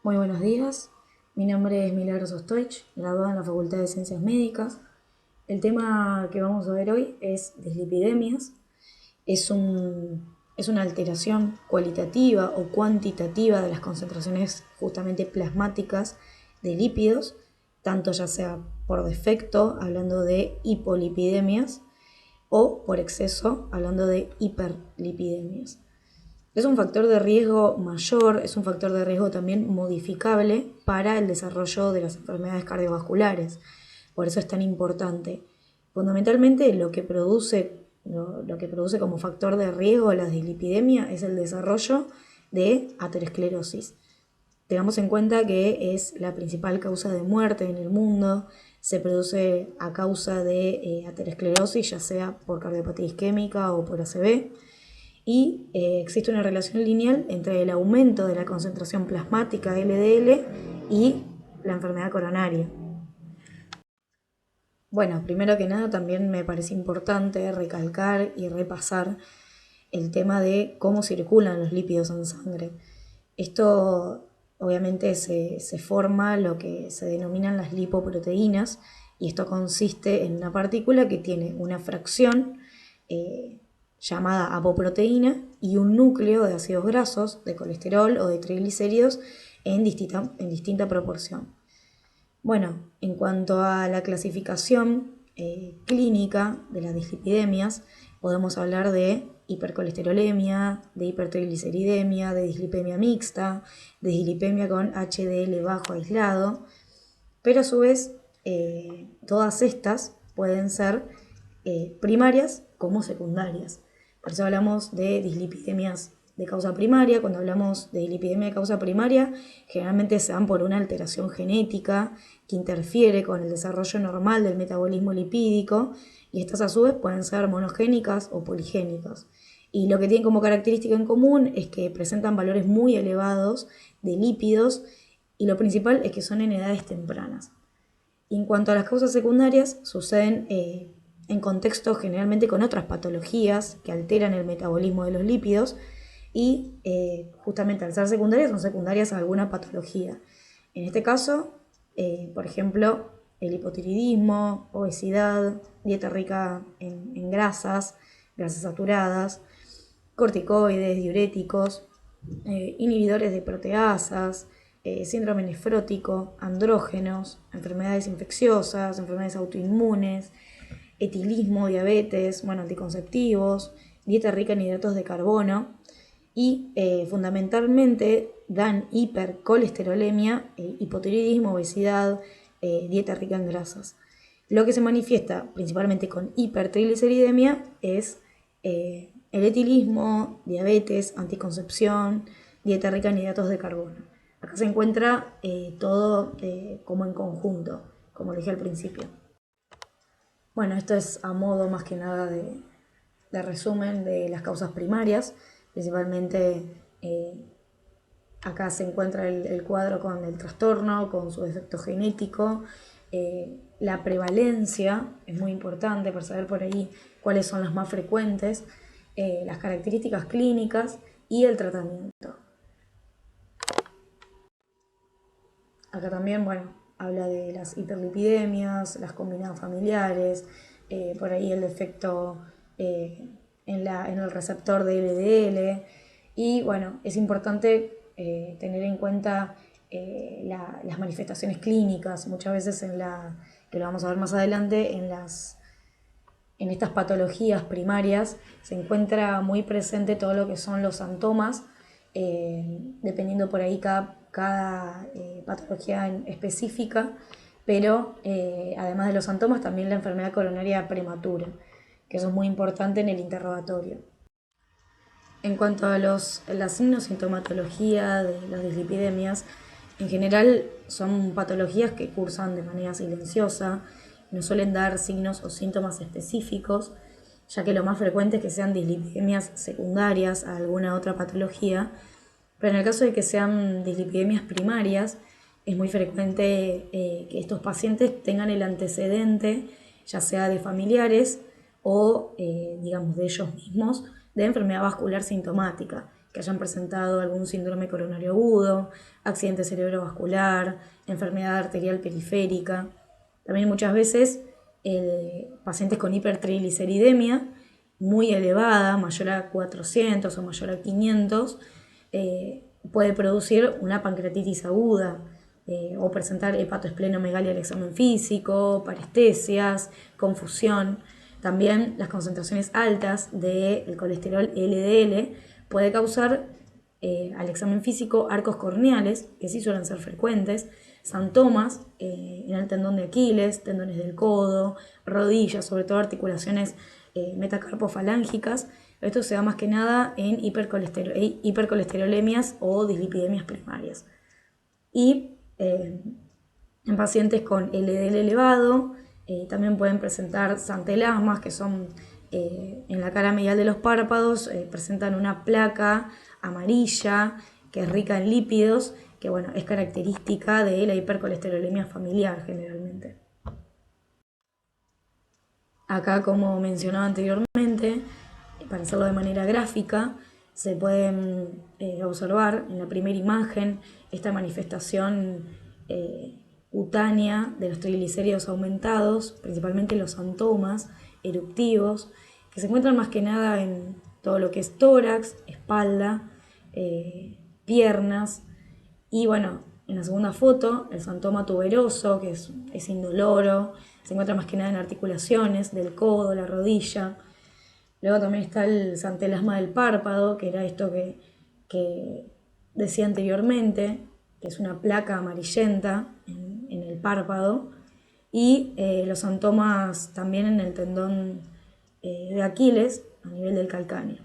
Muy buenos días, mi nombre es Milagros Ostoich, graduada en la Facultad de Ciencias Médicas. El tema que vamos a ver hoy es dislipidemias. Es una alteración cualitativa o cuantitativa de las concentraciones justamente plasmáticas de lípidos, tanto ya sea por defecto, hablando de hipolipidemias, o por exceso, hablando de hiperlipidemias. Es un factor de riesgo mayor, es un factor de riesgo también modificable para el desarrollo de las enfermedades cardiovasculares. Por eso es tan importante. Fundamentalmente lo que produce como factor de riesgo la dislipidemia es el desarrollo de aterosclerosis. Tengamos en cuenta que es la principal causa de muerte en el mundo, se produce a causa de aterosclerosis, ya sea por cardiopatía isquémica o por ACV, y existe una relación lineal entre el aumento de la concentración plasmática LDL y la enfermedad coronaria. Bueno, primero que nada también me parece importante recalcar y repasar el tema de cómo circulan los lípidos en sangre. Esto obviamente se forma lo que se denominan las lipoproteínas, y esto consiste en una partícula que tiene una fracción llamada apoproteína y un núcleo de ácidos grasos, de colesterol o de triglicéridos en distinta proporción. Bueno, en cuanto a la clasificación clínica de las dislipidemias, podemos hablar de hipercolesterolemia, de hipertrigliceridemia, de dislipemia mixta, de dislipemia con HDL bajo aislado, pero a su vez todas estas pueden ser primarias como secundarias. Por eso hablamos de dislipidemias de causa primaria. Cuando hablamos de dislipidemia de causa primaria, generalmente se dan por una alteración genética que interfiere con el desarrollo normal del metabolismo lipídico, y estas a su vez pueden ser monogénicas o poligénicas. Y lo que tienen como característica en común es que presentan valores muy elevados de lípidos, y lo principal es que son en edades tempranas. Y en cuanto a las causas secundarias, suceden en contexto generalmente con otras patologías que alteran el metabolismo de los lípidos, y justamente al ser secundarias son secundarias a alguna patología. En este caso, por ejemplo, el hipotiroidismo, obesidad, dieta rica en grasas saturadas, corticoides, diuréticos, inhibidores de proteasas, síndrome nefrótico, andrógenos, enfermedades infecciosas, enfermedades autoinmunes, etilismo, diabetes, anticonceptivos, dieta rica en hidratos de carbono, y fundamentalmente dan hipercolesterolemia, hipotiroidismo, obesidad, dieta rica en grasas. Lo que se manifiesta principalmente con hipertrigliceridemia es el etilismo, diabetes, anticoncepción, dieta rica en hidratos de carbono. Acá se encuentra todo como en conjunto, como dije al principio. Bueno, esto es a modo más que nada de resumen de las causas primarias. Principalmente acá se encuentra el cuadro con el trastorno, con su defecto genético, la prevalencia es muy importante para saber por ahí cuáles son las más frecuentes, las características clínicas y el tratamiento. Acá también, habla de las hiperlipidemias, las combinadas familiares, por ahí el defecto en el receptor de LDL. Y es importante tener en cuenta las manifestaciones clínicas. Muchas veces que lo vamos a ver más adelante, en estas patologías primarias se encuentra muy presente todo lo que son los síntomas, dependiendo por ahí cada patología específica, pero además de los síntomas también la enfermedad coronaria prematura, que eso es muy importante en el interrogatorio. En cuanto a la signos, sintomatología de las dislipidemias, en general son patologías que cursan de manera silenciosa, no suelen dar signos o síntomas específicos, ya que lo más frecuente es que sean dislipidemias secundarias a alguna otra patología, pero en el caso de que sean dislipidemias primarias, es muy frecuente que estos pacientes tengan el antecedente, ya sea de familiares o, de ellos mismos, de enfermedad vascular sintomática, que hayan presentado algún síndrome coronario agudo, accidente cerebrovascular, enfermedad arterial periférica. También muchas veces pacientes con hipertrigliceridemia muy elevada, mayor a 400 o mayor a 500, puede producir una pancreatitis aguda o presentar hepatoesplenomegalia al examen físico, parestesias, confusión. También las concentraciones altas del colesterol LDL puede causar al examen físico arcos corneales, que sí suelen ser frecuentes, santomas en el tendón de Aquiles, tendones del codo, rodillas, sobre todo articulaciones metacarpofalángicas. Esto se da más que nada en hipercolesterolemias o dislipidemias primarias. Y en pacientes con LDL elevado también pueden presentar santelasmas, que son en la cara medial de los párpados, presentan una placa amarilla que es rica en lípidos, que bueno, es característica de la hipercolesterolemia familiar generalmente. Acá, como mencionaba anteriormente, para hacerlo de manera gráfica, se pueden observar en la primera imagen esta manifestación cutánea de los triglicéridos aumentados, principalmente los santomas eruptivos, que se encuentran más que nada en todo lo que es tórax, espalda, piernas, y bueno, en la segunda foto, el santoma tuberoso, que es indoloro, se encuentra más que nada en articulaciones del codo, la rodilla. Luego también está el santelasma del párpado, que era esto que decía anteriormente, que es una placa amarillenta en el párpado. Y los santomas también en el tendón de Aquiles, a nivel del calcáneo.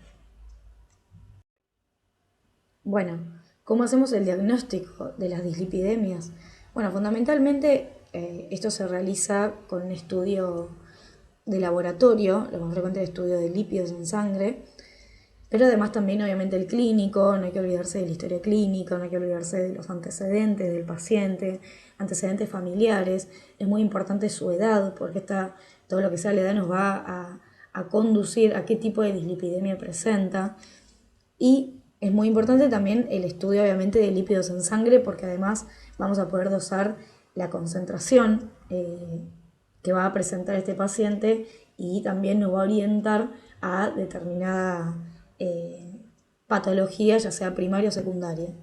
Bueno, ¿cómo hacemos el diagnóstico de las dislipidemias? Bueno, fundamentalmente esto se realiza con un estudio de laboratorio, lo más frecuente es el estudio de lípidos en sangre, pero además también obviamente el clínico, no hay que olvidarse de la historia clínica, no hay que olvidarse de los antecedentes del paciente, antecedentes familiares, es muy importante su edad, porque todo lo que sea la edad nos va a conducir a qué tipo de dislipidemia presenta. Y es muy importante también el estudio obviamente de lípidos en sangre, porque además vamos a poder dosar la concentración que va a presentar este paciente y también nos va a orientar a determinada patología, ya sea primaria o secundaria.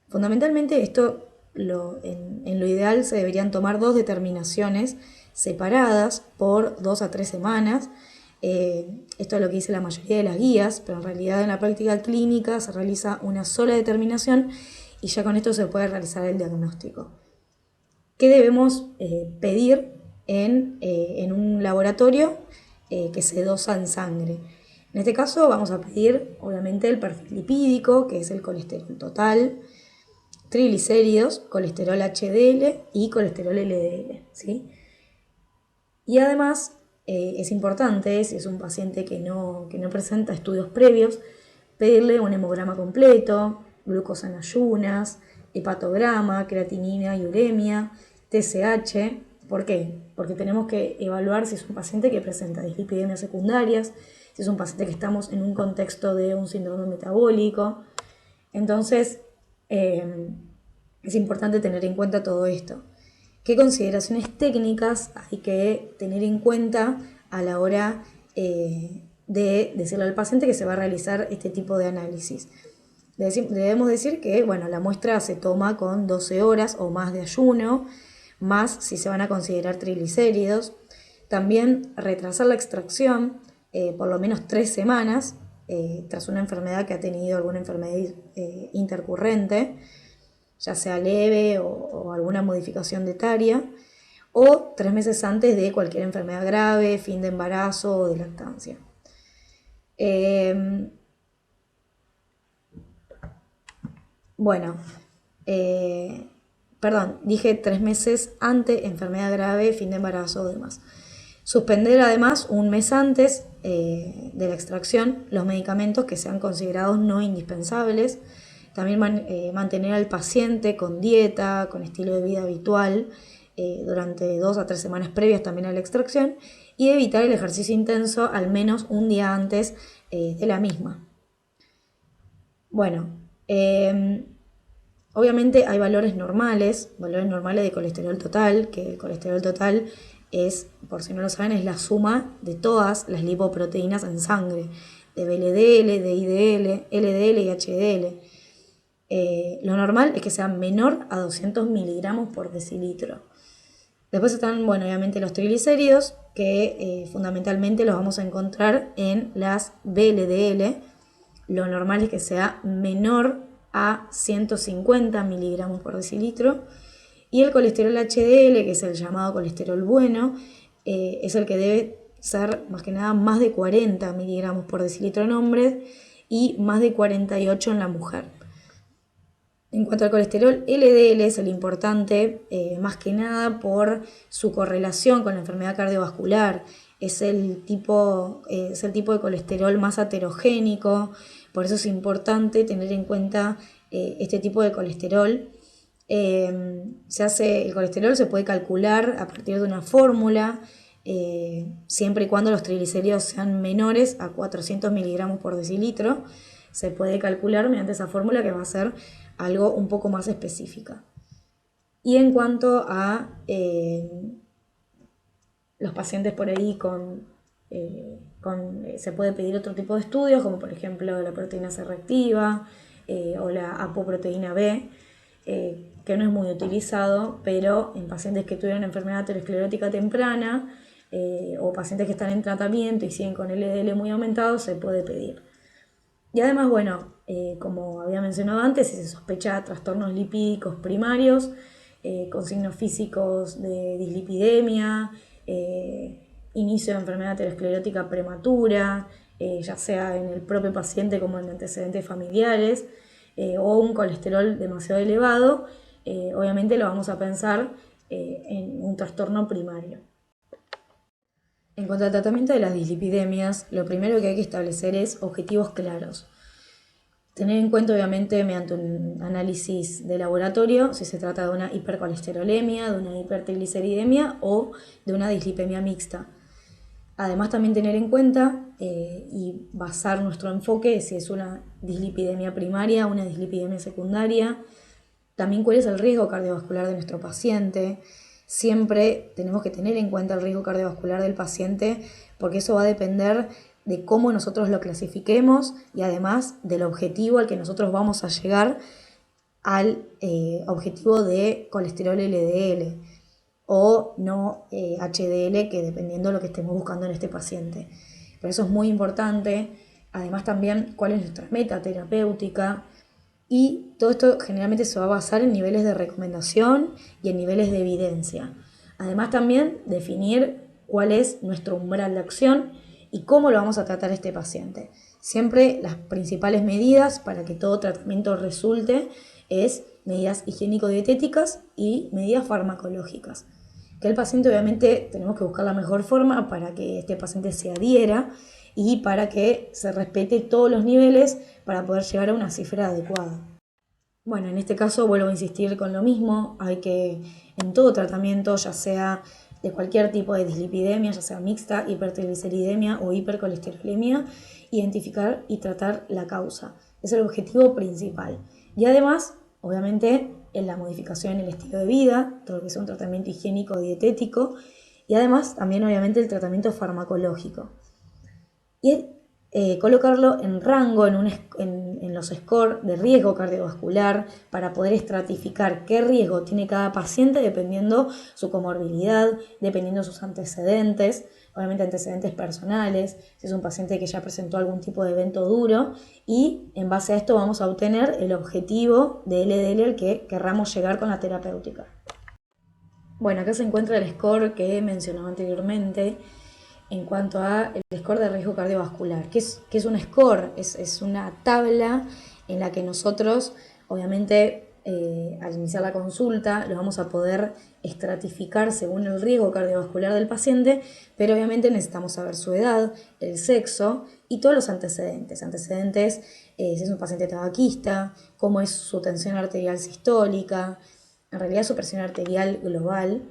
Fundamentalmente esto, en lo ideal se deberían tomar 2 determinaciones separadas por 2 a 3 semanas. Esto es lo que dice la mayoría de las guías, pero en realidad en la práctica clínica se realiza una sola determinación y ya con esto se puede realizar el diagnóstico. ¿Qué debemos pedir en un laboratorio que se dosa en sangre? En este caso vamos a pedir obviamente el perfil lipídico, que es el colesterol total, triglicéridos, colesterol HDL y colesterol LDL, ¿sí? Y además es importante, si es un paciente que no presenta estudios previos, pedirle un hemograma completo, glucosa en ayunas, hepatograma, creatinina y uremia, TSH. ¿Por qué? Porque tenemos que evaluar si es un paciente que presenta dislipidemias secundarias, si es un paciente que estamos en un contexto de un síndrome metabólico. Entonces, es importante tener en cuenta todo esto. ¿Qué consideraciones técnicas hay que tener en cuenta a la hora de decirle al paciente que se va a realizar este tipo de análisis? Debemos decir que bueno, la muestra se toma con 12 horas o más de ayuno, más si se van a considerar triglicéridos. También retrasar la extracción por lo menos 3 semanas tras una enfermedad que ha tenido alguna enfermedad intercurrente, ya sea leve o alguna modificación de etaria, o 3 meses antes de cualquier enfermedad grave, fin de embarazo o de lactancia. Dije 3 meses antes, enfermedad grave, fin de embarazo o demás. Suspender además un mes antes de la extracción los medicamentos que sean considerados no indispensables. También mantener al paciente con dieta, con estilo de vida habitual durante 2 a 3 semanas previas también a la extracción y evitar el ejercicio intenso al menos un día antes de la misma. Bueno, obviamente hay valores normales de colesterol total, que el colesterol total es, por si no lo saben, es la suma de todas las lipoproteínas en sangre, de VLDL, de IDL, LDL y HDL. Lo normal es que sea menor a 200 miligramos por decilitro. Después están, bueno, obviamente los triglicéridos, que fundamentalmente los vamos a encontrar en las VLDL. Lo normal es que sea menor a 150 miligramos por decilitro. Y el colesterol HDL, que es el llamado colesterol bueno, es el que debe ser más que nada más de 40 miligramos por decilitro en hombres y más de 48 en la mujer. En cuanto al colesterol LDL es el importante, más que nada por su correlación con la enfermedad cardiovascular. Es el tipo de colesterol más aterogénico, por eso es importante tener en cuenta este tipo de colesterol. El colesterol se puede calcular a partir de una fórmula, siempre y cuando los triglicéridos sean menores a 400 miligramos por decilitro. Se puede calcular mediante esa fórmula, que va a ser algo un poco más específica. Y en cuanto a los pacientes por ahí se puede pedir otro tipo de estudios, como por ejemplo la proteína C reactiva o la apoproteína B, que no es muy utilizado, pero en pacientes que tuvieron enfermedad aterosclerótica temprana o pacientes que están en tratamiento y siguen con LDL muy aumentado, se puede pedir. Y además, bueno, como había mencionado antes, si se sospecha trastornos lipídicos primarios con signos físicos de dislipidemia, inicio de enfermedad aterosclerótica prematura, ya sea en el propio paciente como en antecedentes familiares, o un colesterol demasiado elevado, obviamente lo vamos a pensar en un trastorno primario. En cuanto al tratamiento de las dislipidemias, lo primero que hay que establecer es objetivos claros. Tener en cuenta, obviamente, mediante un análisis de laboratorio, si se trata de una hipercolesterolemia, de una hipertrigliceridemia o de una dislipemia mixta. Además, también tener en cuenta y basar nuestro enfoque si es una dislipidemia primaria, una dislipidemia secundaria. También cuál es el riesgo cardiovascular de nuestro paciente. Siempre tenemos que tener en cuenta el riesgo cardiovascular del paciente, porque eso va a depender de cómo nosotros lo clasifiquemos y además del objetivo al que nosotros vamos a llegar, al objetivo de colesterol LDL o no HDL, que dependiendo de lo que estemos buscando en este paciente. Por eso es muy importante, además también cuál es nuestra meta terapéutica, y todo esto generalmente se va a basar en niveles de recomendación y en niveles de evidencia. Además también definir cuál es nuestro umbral de acción y cómo lo vamos a tratar a este paciente. Siempre las principales medidas para que todo tratamiento resulte es medidas higiénico-dietéticas y medidas farmacológicas. Que el paciente, obviamente, tenemos que buscar la mejor forma para que este paciente se adhiera y para que se respete todos los niveles para poder llegar a una cifra adecuada. Bueno, en este caso vuelvo a insistir con lo mismo, hay que en todo tratamiento, ya sea de cualquier tipo de dislipidemia, ya sea mixta, hipertrigliceridemia o hipercolesterolemia, identificar y tratar la causa. Es el objetivo principal. Y además, obviamente, en la modificación en el estilo de vida, todo lo que es un tratamiento higiénico dietético, y además también obviamente el tratamiento farmacológico. Y colocarlo en rango en los scores de riesgo cardiovascular para poder estratificar qué riesgo tiene cada paciente dependiendo su comorbilidad, dependiendo sus antecedentes, obviamente antecedentes personales, si es un paciente que ya presentó algún tipo de evento duro, y en base a esto vamos a obtener el objetivo de LDL al que querramos llegar con la terapéutica. Bueno, acá se encuentra el score que mencionaba anteriormente en cuanto a el score de riesgo cardiovascular. ¿Qué es un score? Es una tabla en la que nosotros, obviamente, al iniciar la consulta, lo vamos a poder estratificar según el riesgo cardiovascular del paciente, pero obviamente necesitamos saber su edad, el sexo y todos los antecedentes. Antecedentes, si es un paciente tabaquista, cómo es su tensión arterial sistólica, en realidad su presión arterial global,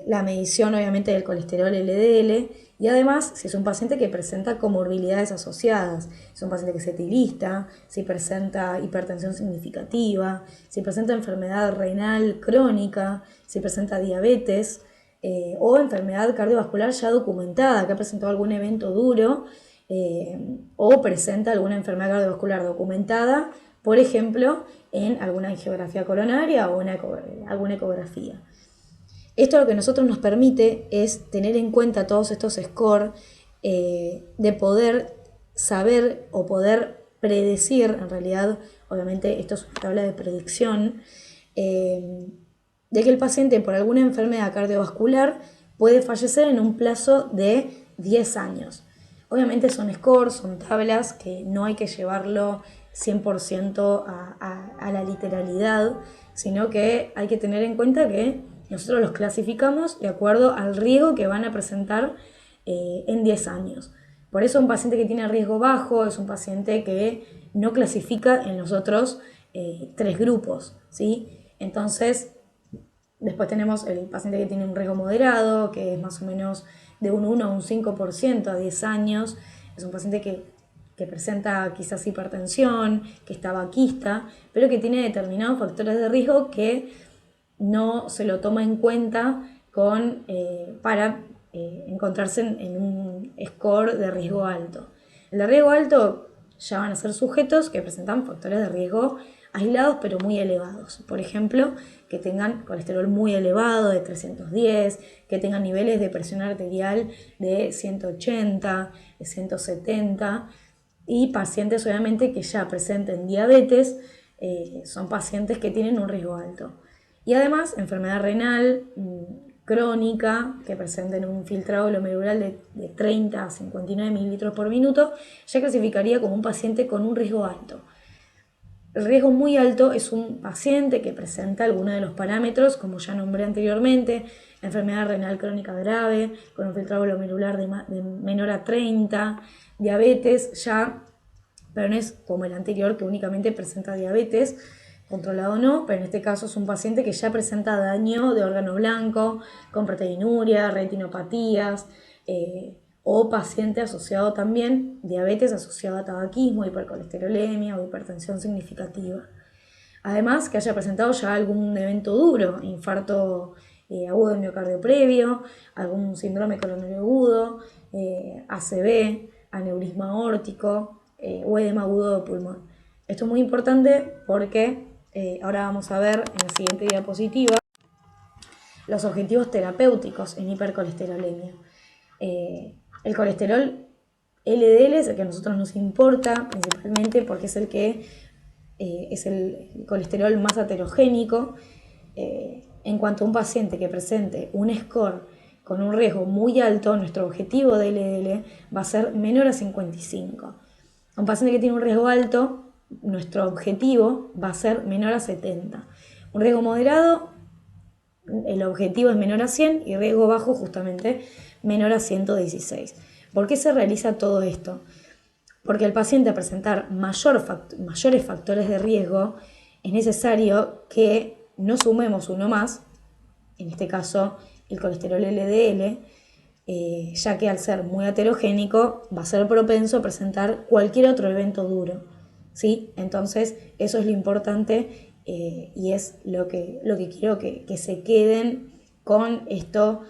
la medición obviamente del colesterol LDL y además si es un paciente que presenta comorbilidades asociadas, es un paciente que es etilista, si presenta hipertensión significativa, si presenta enfermedad renal crónica, si presenta diabetes o enfermedad cardiovascular ya documentada, que ha presentado algún evento duro o presenta alguna enfermedad cardiovascular documentada, por ejemplo, en alguna angiografía coronaria o alguna ecografía. Esto lo que a nosotros nos permite es tener en cuenta todos estos scores, de poder saber o poder predecir, en realidad, obviamente esto es una tabla de predicción, de que el paciente por alguna enfermedad cardiovascular puede fallecer en un plazo de 10 años. Obviamente son scores, son tablas que no hay que llevarlo 100% a la literalidad, sino que hay que tener en cuenta que nosotros los clasificamos de acuerdo al riesgo que van a presentar en 10 años. Por eso un paciente que tiene riesgo bajo es un paciente que no clasifica en los otros 3 grupos, ¿sí? Entonces, después tenemos el paciente que tiene un riesgo moderado, que es más o menos de un 1 a un 5% a 10 años. Es un paciente que presenta quizás hipertensión, que está tabaquista, pero que tiene determinados factores de riesgo que no se lo toma en cuenta para encontrarse en un score de riesgo alto. El de riesgo alto ya van a ser sujetos que presentan factores de riesgo aislados pero muy elevados. Por ejemplo, que tengan colesterol muy elevado de 310, que tengan niveles de presión arterial de 180, de 170 y pacientes obviamente que ya presenten diabetes, son pacientes que tienen un riesgo alto. Y además, enfermedad renal crónica, que presenten un filtrado glomerular de 30 a 59 mililitros por minuto, ya clasificaría como un paciente con un riesgo alto. El riesgo muy alto es un paciente que presenta alguno de los parámetros, como ya nombré anteriormente, enfermedad renal crónica grave, con un filtrado glomerular de menor a 30, diabetes ya, pero no es como el anterior que únicamente presenta diabetes, controlado no, pero en este caso es un paciente que ya presenta daño de órgano blanco, con proteinuria, retinopatías, o paciente asociado también, diabetes asociado a tabaquismo, hipercolesterolemia o hipertensión significativa. Además, que haya presentado ya algún evento duro, infarto agudo de miocardio previo, algún síndrome coronario agudo, ACV, aneurisma aórtico o edema agudo de pulmón. Esto es muy importante porque ahora vamos a ver en la siguiente diapositiva los objetivos terapéuticos en hipercolesterolemia. El colesterol LDL es el que a nosotros nos importa principalmente porque es el que es el colesterol más aterogénico. En cuanto a un paciente que presente un score con un riesgo muy alto, nuestro objetivo de LDL va a ser menor a 55. Un paciente que tiene un riesgo alto, nuestro objetivo va a ser menor a 70. Un riesgo moderado, el objetivo es menor a 100 y riesgo bajo justamente menor a 116. ¿Por qué se realiza todo esto? Porque al paciente a presentar mayores factores de riesgo es necesario que no sumemos uno más, en este caso el colesterol LDL, ya que al ser muy aterogénico va a ser propenso a presentar cualquier otro evento duro, ¿sí? Entonces eso es lo importante y es lo que quiero que se queden con esto,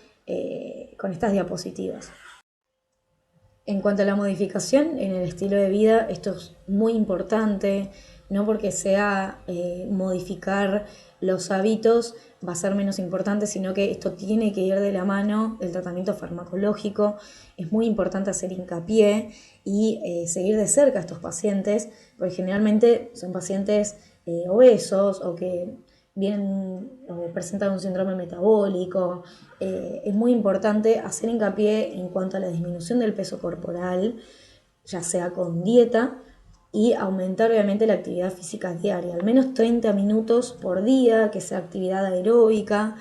con estas diapositivas. En cuanto a la modificación en el estilo de vida, esto es muy importante, no porque sea modificar los hábitos va a ser menos importante, sino que esto tiene que ir de la mano del tratamiento farmacológico. Es muy importante hacer hincapié y seguir de cerca a estos pacientes, porque generalmente son pacientes obesos o que vienen o presentan un síndrome metabólico. Es muy importante hacer hincapié en cuanto a la disminución del peso corporal, ya sea con dieta, y aumentar obviamente la actividad física diaria, al menos 30 minutos por día, que sea actividad aeróbica.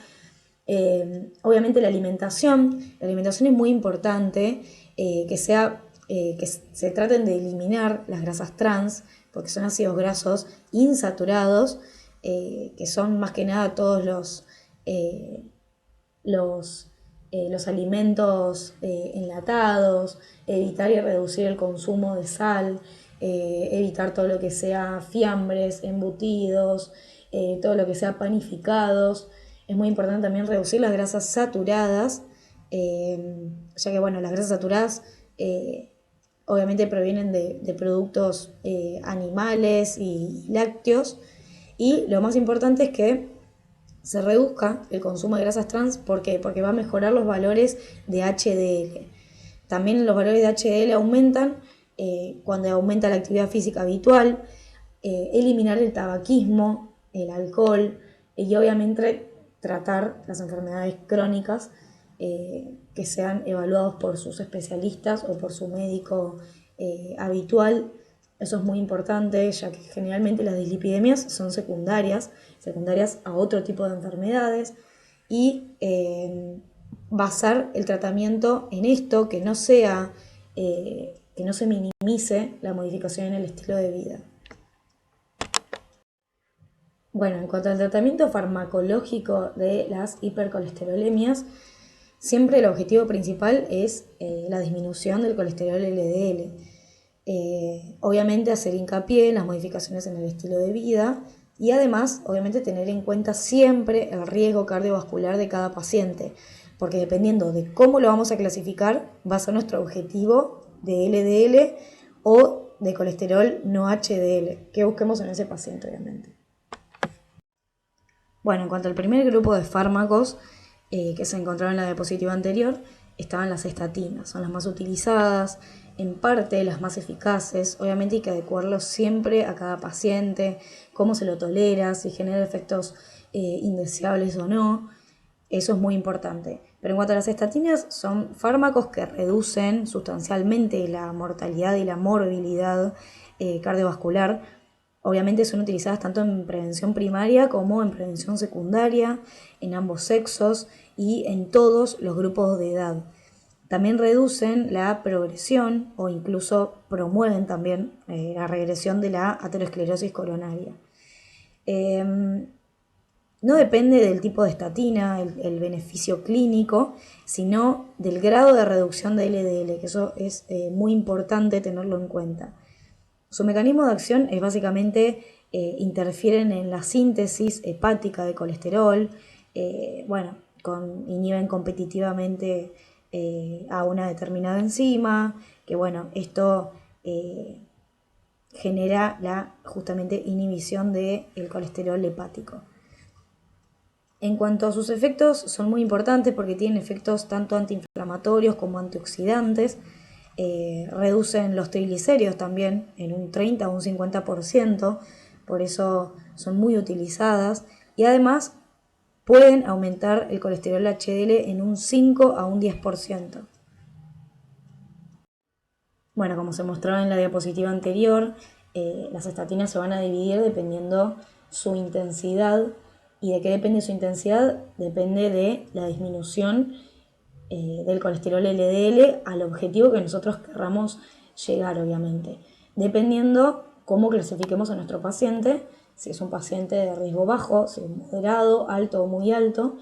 Obviamente la alimentación es muy importante, que se traten de eliminar las grasas trans, porque son ácidos grasos insaturados, que son más que nada todos los alimentos enlatados, evitar y reducir el consumo de sal, evitar todo lo que sea fiambres, embutidos, todo lo que sea panificados. Es muy importante también reducir las grasas saturadas, ya que bueno, las grasas saturadas obviamente provienen de productos animales y lácteos. Y lo más importante es que se reduzca el consumo de grasas trans. ¿Por qué? Porque va a mejorar los valores de HDL. También los valores de HDL aumentan cuando aumenta la actividad física habitual, eliminar el tabaquismo, el alcohol y obviamente tratar las enfermedades crónicas que sean evaluados por sus especialistas o por su médico habitual. Eso es muy importante, ya que generalmente las dislipidemias son secundarias a otro tipo de enfermedades, y basar el tratamiento en esto, que no se minimice la modificación en el estilo de vida. Bueno, en cuanto al tratamiento farmacológico de las hipercolesterolemias, siempre el objetivo principal es la disminución del colesterol LDL. Obviamente hacer hincapié en las modificaciones en el estilo de vida y además, obviamente, tener en cuenta siempre el riesgo cardiovascular de cada paciente, porque dependiendo de cómo lo vamos a clasificar, va a ser nuestro objetivo de LDL o de colesterol no HDL, que busquemos en ese paciente, obviamente. Bueno, en cuanto al primer grupo de fármacos que se encontraron en la diapositiva anterior, estaban las estatinas, son las más utilizadas, en parte las más eficaces. Obviamente hay que adecuarlos siempre a cada paciente, cómo se lo tolera, si genera efectos indeseables o no. Eso es muy importante. Pero en cuanto a las estatinas, son fármacos que reducen sustancialmente la mortalidad y la morbilidad cardiovascular. Obviamente son utilizadas tanto en prevención primaria como en prevención secundaria, en ambos sexos y en todos los grupos de edad. También reducen la progresión o incluso promueven también la regresión de la aterosclerosis coronaria. No depende del tipo de estatina, el beneficio clínico, sino del grado de reducción de LDL, que eso es muy importante tenerlo en cuenta. Su mecanismo de acción es básicamente interfieren en la síntesis hepática de colesterol, inhiben competitivamente a una determinada enzima, que bueno, esto genera la justamente inhibición del colesterol hepático. En cuanto a sus efectos, son muy importantes porque tienen efectos tanto antiinflamatorios como antioxidantes. Reducen los triglicéridos también en un 30 o un 50%, por eso son muy utilizadas. Y además pueden aumentar el colesterol HDL en un 5 a un 10%. Bueno, como se mostraba en la diapositiva anterior, las estatinas se van a dividir dependiendo su intensidad. ¿Y de qué depende su intensidad? Depende de la disminución del colesterol LDL al objetivo que nosotros querramos llegar, obviamente. Dependiendo cómo clasifiquemos a nuestro paciente, si es un paciente de riesgo bajo, si es moderado, alto o muy alto.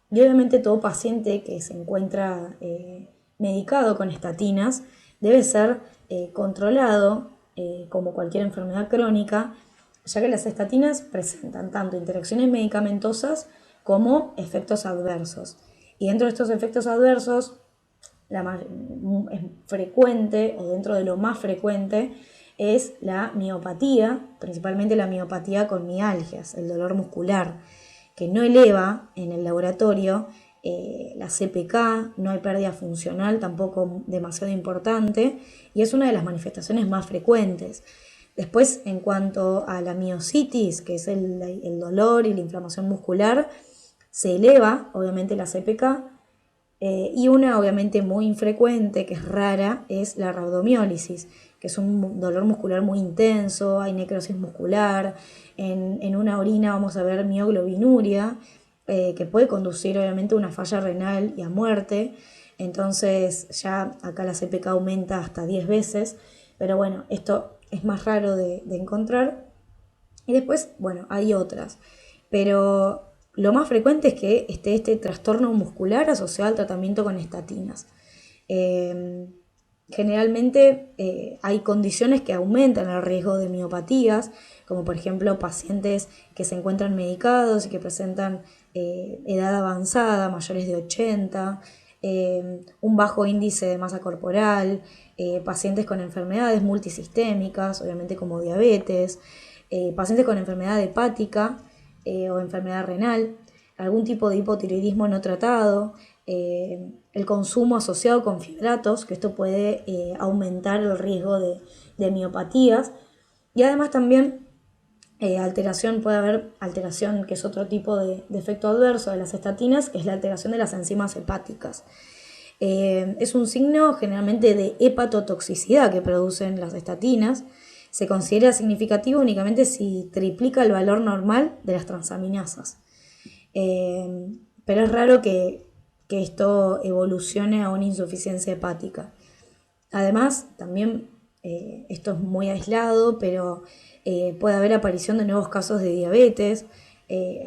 Y obviamente todo paciente que se encuentra medicado con estatinas debe ser controlado como cualquier enfermedad crónica, ya que las estatinas presentan tanto interacciones medicamentosas como efectos adversos. Y dentro de estos efectos adversos, es frecuente, o dentro de lo más frecuente, es la miopatía, principalmente la miopatía con mialgias, el dolor muscular, que no eleva en el laboratorio la CPK, no hay pérdida funcional tampoco demasiado importante, y es una de las manifestaciones más frecuentes. Después, en cuanto a la miositis, que es el dolor y la inflamación muscular, se eleva obviamente la CPK, y una obviamente muy infrecuente, que es rara, es la rhabdomiólisis, que es un dolor muscular muy intenso, hay necrosis muscular, en una orina vamos a ver mioglobinuria, que puede conducir obviamente a una falla renal y a muerte. Entonces ya acá la CPK aumenta hasta 10 veces, pero bueno, esto es más raro de encontrar. Y después, bueno, hay otras, pero lo más frecuente es que esté este trastorno muscular asociado al tratamiento con estatinas. Generalmente hay condiciones que aumentan el riesgo de miopatías, como por ejemplo pacientes que se encuentran medicados y que presentan edad avanzada, mayores de 80, un bajo índice de masa corporal, pacientes con enfermedades multisistémicas, obviamente como diabetes, pacientes con enfermedad hepática o enfermedad renal, algún tipo de hipotiroidismo no tratado, el consumo asociado con fibratos, que esto puede aumentar el riesgo de miopatías, y además también puede haber alteración, que es otro tipo de efecto adverso de las estatinas, que es la alteración de las enzimas hepáticas. Es un signo generalmente de hepatotoxicidad que producen las estatinas. Se considera significativo únicamente si triplica el valor normal de las transaminasas. Pero es raro que esto evolucione a una insuficiencia hepática. Además, también esto es muy aislado, pero puede haber aparición de nuevos casos de diabetes,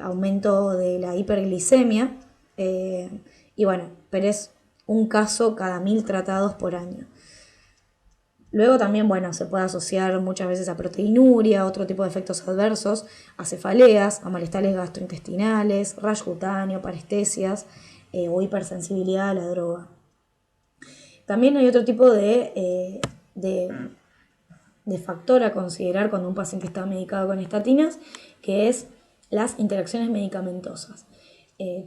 aumento de la hiperglicemia, y bueno, pero es un caso cada 1000 tratados por año. Luego también, bueno, se puede asociar muchas veces a proteinuria, otro tipo de efectos adversos, a cefaleas, a malestares gastrointestinales, rash cutáneo, parestesias o hipersensibilidad a la droga. También hay otro tipo de factor a considerar cuando un paciente está medicado con estatinas, que es las interacciones medicamentosas.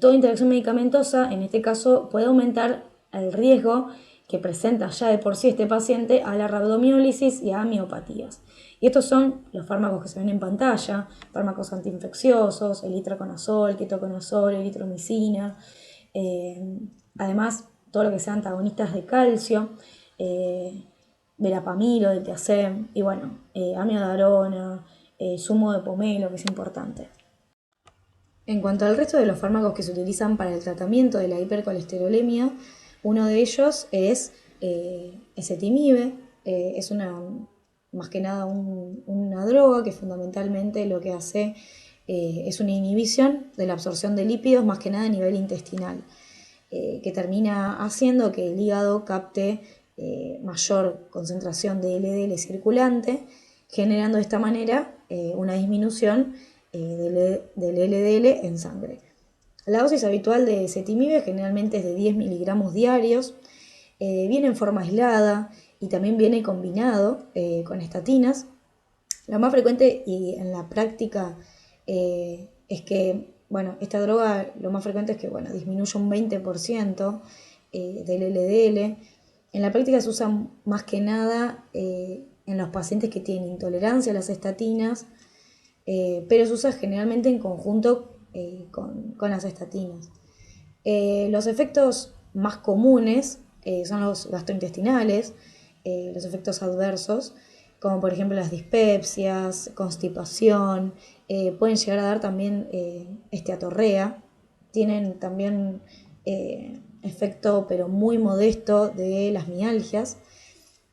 Toda interacción medicamentosa, en este caso, puede aumentar el riesgo que presenta ya de por sí este paciente a la rabdomiólisis y a miopatías. Y estos son los fármacos que se ven en pantalla, fármacos antiinfecciosos, el itraconazol, ketoconazol, eritromicina, además todo lo que sean antagonistas de calcio, verapamilo, del THC, y bueno, amiodarona, zumo de pomelo, que es importante. En cuanto al resto de los fármacos que se utilizan para el tratamiento de la hipercolesterolemia, uno de ellos es ezetimibe, es más que nada una droga que fundamentalmente lo que hace es una inhibición de la absorción de lípidos, más que nada a nivel intestinal, que termina haciendo que el hígado capte mayor concentración de LDL circulante, generando de esta manera una disminución del LDL en sangre. La dosis habitual de ezetimibe generalmente es de 10 miligramos diarios, viene en forma aislada y también viene combinado con estatinas. Lo más frecuente y en la práctica es que, bueno, esta droga lo más frecuente es que, bueno, disminuye un 20% del LDL. En la práctica se usa más que nada en los pacientes que tienen intolerancia a las estatinas, pero se usa generalmente en conjunto con las estatinas. Los efectos más comunes son los gastrointestinales, los efectos adversos, como por ejemplo las dispepsias, constipación, pueden llegar a dar también esteatorrea, tienen también efecto pero muy modesto de las mialgias.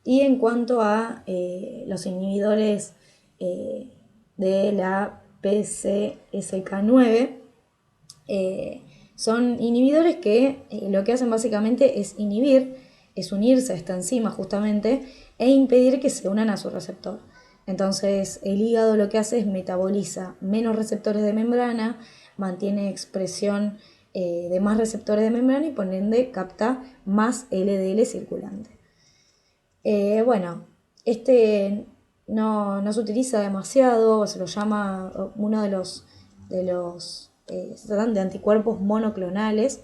Y en cuanto a los inhibidores de la PCSK9, son inhibidores que lo que hacen básicamente es unirse a esta enzima justamente e impedir que se unan a su receptor. Entonces el hígado lo que hace es metaboliza menos receptores de membrana, mantiene expresión de más receptores de membrana y por ende capta más LDL circulante. Bueno, este no se utiliza demasiado, se lo llama uno de los se tratan de anticuerpos monoclonales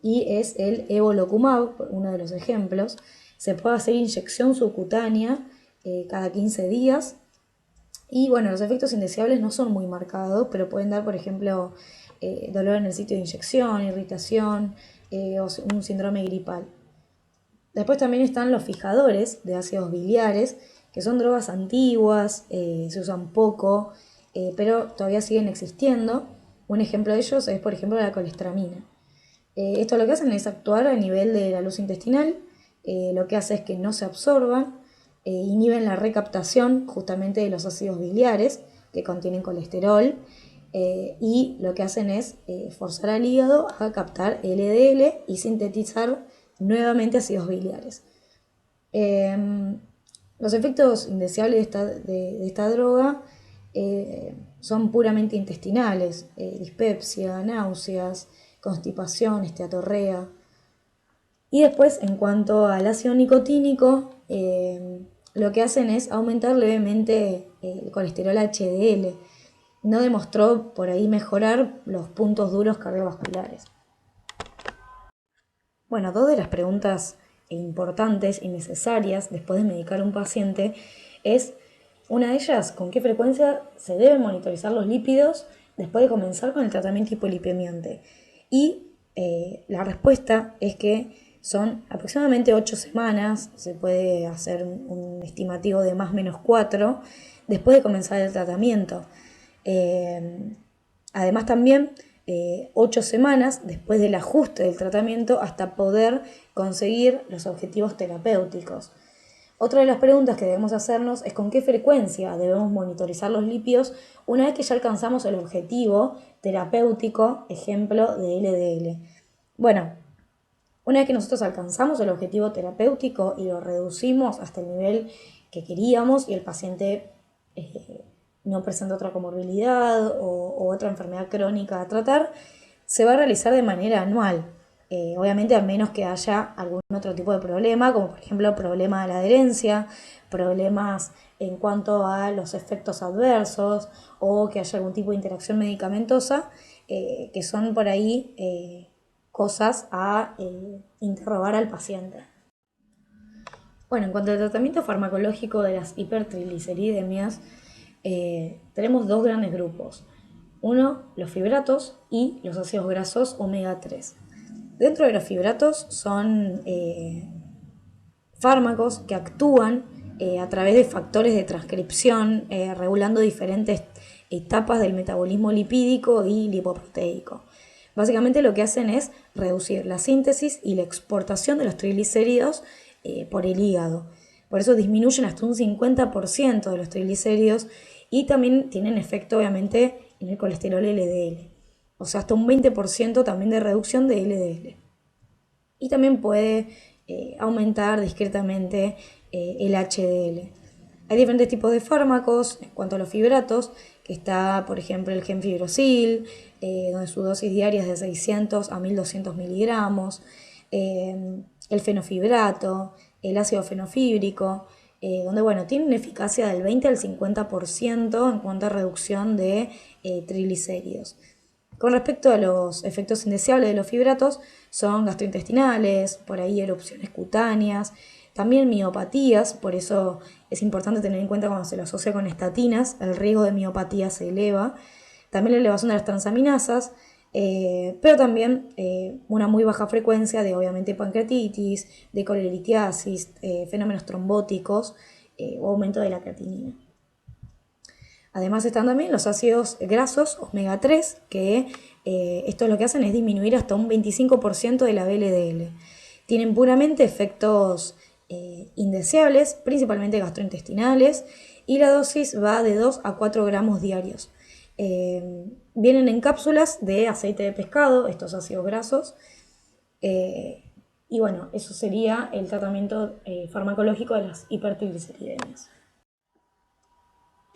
y es el evolocumab, uno de los ejemplos. Se puede hacer inyección subcutánea cada 15 días y bueno, los efectos indeseables no son muy marcados, pero pueden dar, por ejemplo, dolor en el sitio de inyección, irritación o un síndrome gripal. Después también están los fijadores de ácidos biliares, que son drogas antiguas, se usan poco, pero todavía siguen existiendo. Un ejemplo de ellos es, por ejemplo, la colestramina. Esto lo que hacen es actuar a nivel de la luz intestinal, lo que hace es que no se absorban, inhiben la recaptación justamente de los ácidos biliares que contienen colesterol, y lo que hacen es forzar al hígado a captar LDL y sintetizar nuevamente ácidos biliares. Los efectos indeseables de esta droga son puramente intestinales, dispepsia, náuseas, constipación, esteatorrea. Y después, en cuanto al ácido nicotínico, lo que hacen es aumentar levemente el colesterol HDL. No demostró por ahí mejorar los puntos duros cardiovasculares. Bueno, dos de las preguntas importantes y necesarias después de medicar a un paciente es, una de ellas, ¿con qué frecuencia se deben monitorizar los lípidos después de comenzar con el tratamiento hipolipemiante? Y la respuesta es que son aproximadamente 8 semanas, se puede hacer un estimativo de más o menos 4, después de comenzar el tratamiento. Además también 8 semanas después del ajuste del tratamiento hasta poder conseguir los objetivos terapéuticos. Otra de las preguntas que debemos hacernos es con qué frecuencia debemos monitorizar los lípidos una vez que ya alcanzamos el objetivo terapéutico, ejemplo de LDL. Bueno, una vez que nosotros alcanzamos el objetivo terapéutico y lo reducimos hasta el nivel que queríamos y el paciente no presenta otra comorbilidad o otra enfermedad crónica a tratar, se va a realizar de manera anual. Obviamente a menos que haya algún otro tipo de problema, como por ejemplo problema de la adherencia, problemas en cuanto a los efectos adversos o que haya algún tipo de interacción medicamentosa, que son por ahí cosas a interrogar al paciente. Bueno, en cuanto al tratamiento farmacológico de las hipertrigliceridemias, tenemos dos grandes grupos. Uno, los fibratos y los ácidos grasos omega 3. Dentro de los fibratos son fármacos que actúan a través de factores de transcripción, regulando diferentes etapas del metabolismo lipídico y lipoproteico. Básicamente lo que hacen es reducir la síntesis y la exportación de los triglicéridos por el hígado. Por eso disminuyen hasta un 50% de los triglicéridos y también tienen efecto obviamente en el colesterol LDL. O sea, hasta un 20% también de reducción de LDL. Y también puede aumentar discretamente el HDL. Hay diferentes tipos de fármacos en cuanto a los fibratos, que está, por ejemplo, el gemfibrosil, donde su dosis diaria es de 600 a 1200 miligramos, el fenofibrato, el ácido fenofíbrico, donde bueno, tiene una eficacia del 20 al 50% en cuanto a reducción de triglicéridos. Con respecto a los efectos indeseables de los fibratos, son gastrointestinales, por ahí erupciones cutáneas, también miopatías, por eso es importante tener en cuenta cuando se lo asocia con estatinas, el riesgo de miopatía se eleva. También la elevación de las transaminasas, pero también una muy baja frecuencia de obviamente pancreatitis, de colelitiasis, fenómenos trombóticos o aumento de la creatinina. Además están también los ácidos grasos omega 3, que esto lo que hacen es disminuir hasta un 25% de la VLDL. Tienen puramente efectos indeseables, principalmente gastrointestinales, y la dosis va de 2 a 4 gramos diarios. Vienen en cápsulas de aceite de pescado, estos ácidos grasos, y bueno, eso sería el tratamiento farmacológico de las hipertrigliceridemias.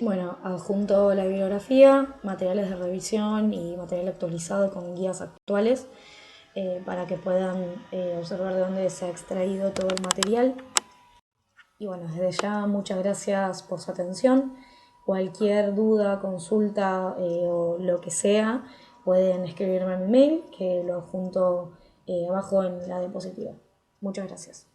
Bueno, adjunto la bibliografía, materiales de revisión y material actualizado con guías actuales para que puedan observar de dónde se ha extraído todo el material. Y bueno, desde ya muchas gracias por su atención. Cualquier duda, consulta o lo que sea, pueden escribirme a mi mail que lo adjunto abajo en la diapositiva. Muchas gracias.